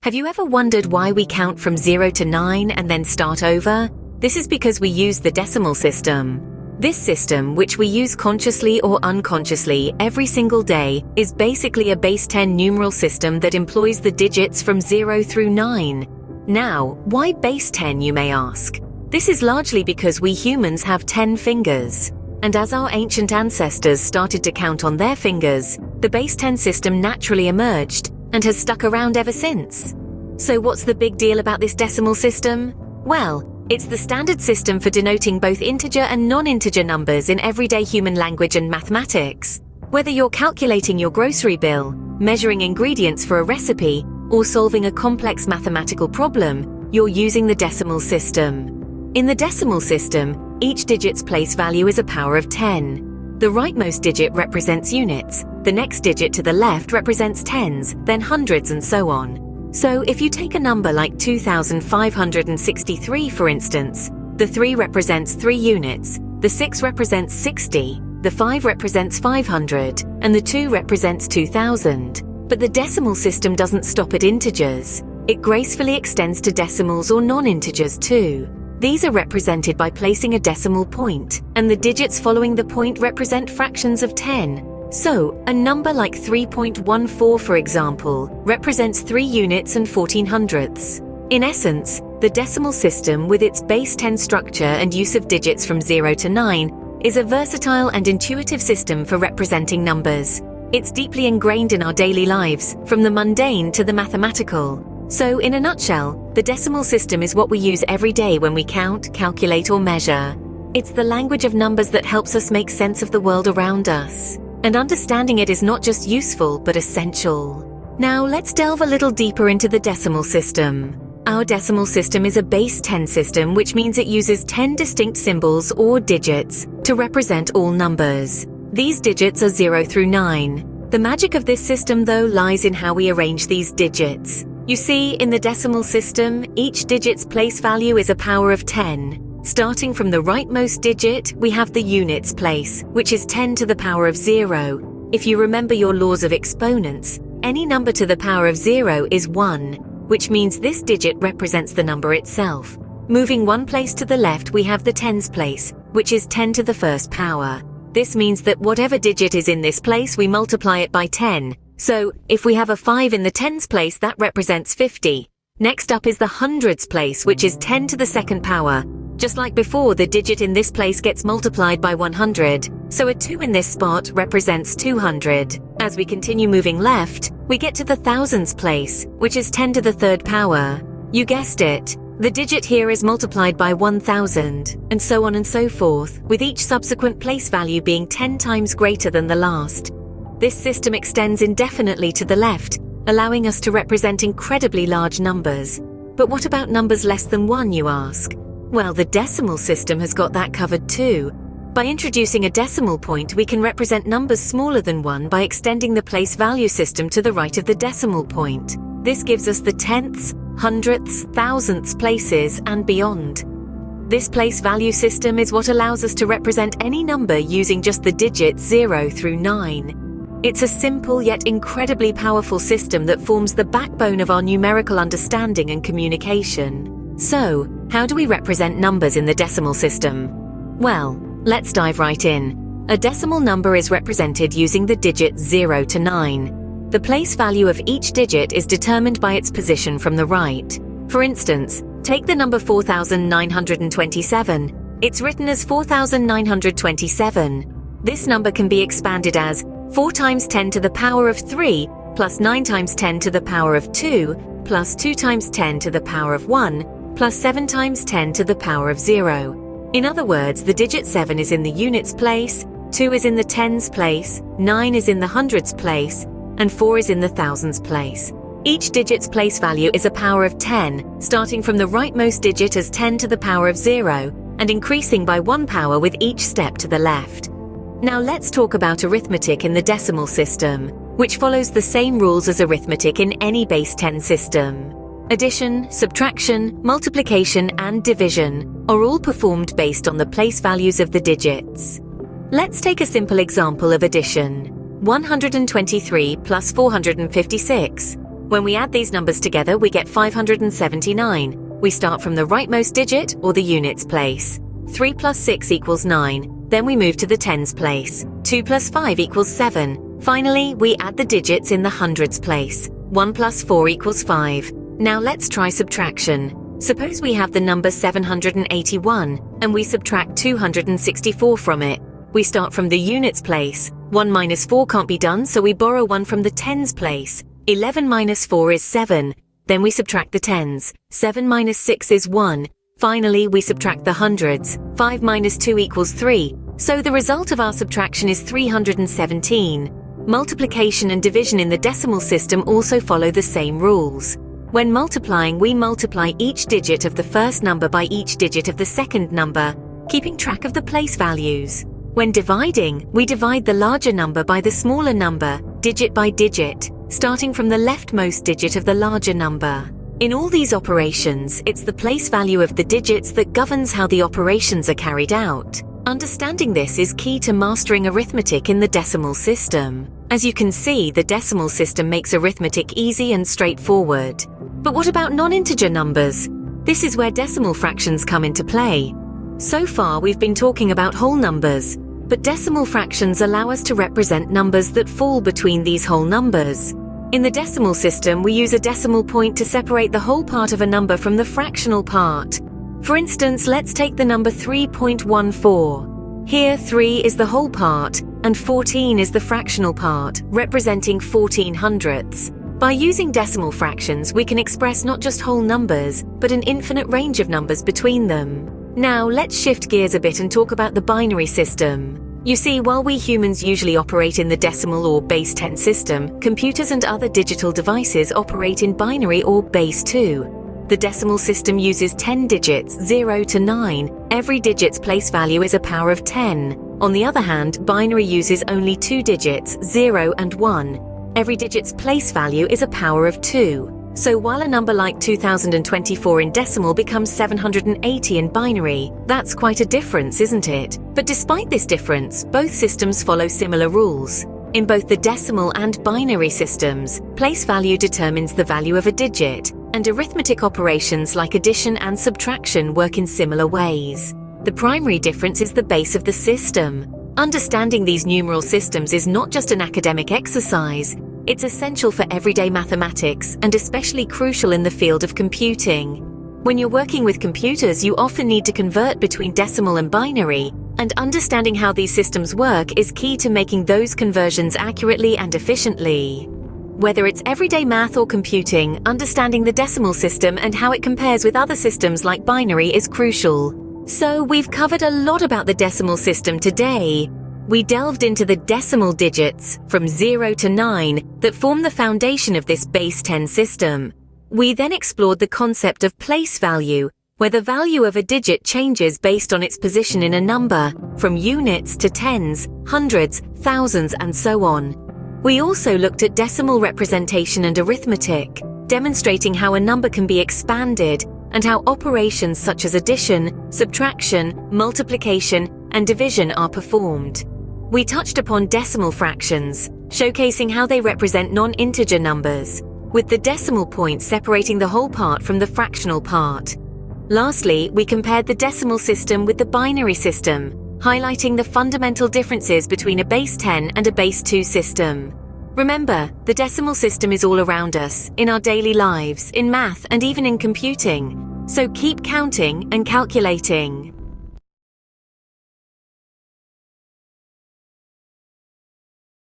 Have you ever wondered why we count from 0 to 9 and then start over? This is because we use the decimal system. This system, which we use consciously or unconsciously every single day, is basically a base 10 numeral system that employs the digits from 0 through 9. Now, why base 10, you may ask? This is largely because we humans have 10 fingers. And as our ancient ancestors started to count on their fingers, the base 10 system naturally emerged and has stuck around ever since. So what's the big deal about this decimal system? Well, it's the standard system for denoting both integer and non-integer numbers in everyday human language and mathematics. Whether you're calculating your grocery bill, measuring ingredients for a recipe, or solving a complex mathematical problem, you're using the decimal system. In the decimal system, each digit's place value is a power of 10. The rightmost digit represents units, the next digit to the left represents tens, then hundreds, and so on. So if you take a number like 2563 for instance, the 3 represents 3 units, the 6 represents 60, the 5 represents 500, and the 2 represents 2000. But the decimal system doesn't stop at integers. It gracefully extends to decimals or non-integers too. These are represented by placing a decimal point, and the digits following the point represent fractions of 10. So, a number like 3.14, for example, represents 3 units and 14 hundredths. In essence, the decimal system, with its base 10 structure and use of digits from 0 to 9, is a versatile and intuitive system for representing numbers. It's deeply ingrained in our daily lives, from the mundane to the mathematical. So, in a nutshell, the decimal system is what we use every day when we count, calculate, or measure. It's the language of numbers that helps us make sense of the world around us. And understanding it is not just useful, but essential. Now, let's delve a little deeper into the decimal system. Our decimal system is a base 10 system, which means it uses 10 distinct symbols or digits to represent all numbers. These digits are 0 through 9. The magic of this system, though, lies in how we arrange these digits. You see, in the decimal system, each digit's place value is a power of 10. Starting from the rightmost digit, we have the units place, which is 10 to the power of 0. If you remember your laws of exponents, any number to the power of 0 is 1, which means this digit represents the number itself. Moving one place to the left, we have the tens place, which is 10 to the first power. This means that whatever digit is in this place, we multiply it by 10. So, if we have a 5 in the tens place, that represents 50. Next up is the hundreds place, which is 10 to the second power. Just like before, the digit in this place gets multiplied by 100. So a 2 in this spot represents 200. As we continue moving left, we get to the thousands place, which is 10 to the third power. You guessed it. The digit here is multiplied by 1000, and so on and so forth, with each subsequent place value being 10 times greater than the last. This system extends indefinitely to the left, allowing us to represent incredibly large numbers. But what about numbers less than 1, you ask? Well, the decimal system has got that covered too. By introducing a decimal point, we can represent numbers smaller than 1 by extending the place value system to the right of the decimal point. This gives us the tenths, hundredths, thousandths places, and beyond. This place value system is what allows us to represent any number using just the digits 0 through 9. It's a simple yet incredibly powerful system that forms the backbone of our numerical understanding and communication. So, how do we represent numbers in the decimal system? Well, let's dive right in. A decimal number is represented using the digits 0 to 9. The place value of each digit is determined by its position from the right. For instance, take the number 4927. It's written as 4927. This number can be expanded as 4 times 10 to the power of 3, plus 9 times 10 to the power of 2, plus 2 times 10 to the power of 1, plus 7 times 10 to the power of 0. In other words, the digit 7 is in the units place, 2 is in the tens place, 9 is in the hundreds place, and 4 is in the thousands place. Each digit's place value is a power of 10, starting from the rightmost digit as 10 to the power of 0, and increasing by 1 power with each step to the left. Now let's talk about arithmetic in the decimal system, which follows the same rules as arithmetic in any base 10 system. Addition, subtraction, multiplication, and division are all performed based on the place values of the digits. Let's take a simple example of addition. 123 plus 456. When we add these numbers together, we get 579. We start from the rightmost digit, or the units place. 3 plus 6 equals 9. Then we move to the tens place. 2 plus 5 equals 7. Finally, we add the digits in the hundreds place. 1 plus 4 equals 5. Now let's try subtraction. Suppose we have the number 781, and we subtract 264 from it. We start from the units place. 1 minus 4 can't be done, so we borrow 1 from the tens place. 11 minus 4 is 7. Then we subtract the tens. 7 minus 6 is 1. Finally, we subtract the hundreds. 5 minus 2 equals 3. So the result of our subtraction is 317. Multiplication and division in the decimal system also follow the same rules. When multiplying, we multiply each digit of the first number by each digit of the second number, keeping track of the place values. When dividing, we divide the larger number by the smaller number, digit by digit, starting from the leftmost digit of the larger number. In all these operations, it's the place value of the digits that governs how the operations are carried out. Understanding this is key to mastering arithmetic in the decimal system. As you can see, the decimal system makes arithmetic easy and straightforward. But what about non-integer numbers? This is where decimal fractions come into play. So far, we've been talking about whole numbers, but decimal fractions allow us to represent numbers that fall between these whole numbers. In the decimal system, we use a decimal point to separate the whole part of a number from the fractional part. For instance, let's take the number 3.14. Here, 3 is the whole part, and 14 is the fractional part, representing 14 hundredths. By using decimal fractions, we can express not just whole numbers, but an infinite range of numbers between them. Now, let's shift gears a bit and talk about the binary system. You see, while we humans usually operate in the decimal or base 10 system, computers and other digital devices operate in binary or base 2. The decimal system uses 10 digits, 0 to 9. Every digit's place value is a power of 10. On the other hand, binary uses only 2 digits, 0 and 1. Every digit's place value is a power of 2. So while a number like 2024 in decimal becomes 780 in binary, that's quite a difference, isn't it? But despite this difference, both systems follow similar rules. In both the decimal and binary systems, place value determines the value of a digit, and arithmetic operations like addition and subtraction work in similar ways. The primary difference is the base of the system. Understanding these numeral systems is not just an academic exercise, it's essential for everyday mathematics and especially crucial in the field of computing. When you're working with computers, you often need to convert between decimal and binary, and understanding how these systems work is key to making those conversions accurately and efficiently. Whether it's everyday math or computing, understanding the decimal system and how it compares with other systems like binary is crucial. So we've covered a lot about the decimal system today. We delved into the decimal digits from 0 to 9 that form the foundation of this base 10 system. We then explored the concept of place value, where the value of a digit changes based on its position in a number, from units to tens, hundreds, thousands, and so on. We also looked at decimal representation and arithmetic, demonstrating how a number can be expanded and how operations such as addition, subtraction, multiplication, and division are performed. We touched upon decimal fractions, showcasing how they represent non-integer numbers, with the decimal point separating the whole part from the fractional part. Lastly, we compared the decimal system with the binary system, highlighting the fundamental differences between a base 10 and a base 2 system. Remember, the decimal system is all around us, in our daily lives, in math, and even in computing. So keep counting and calculating.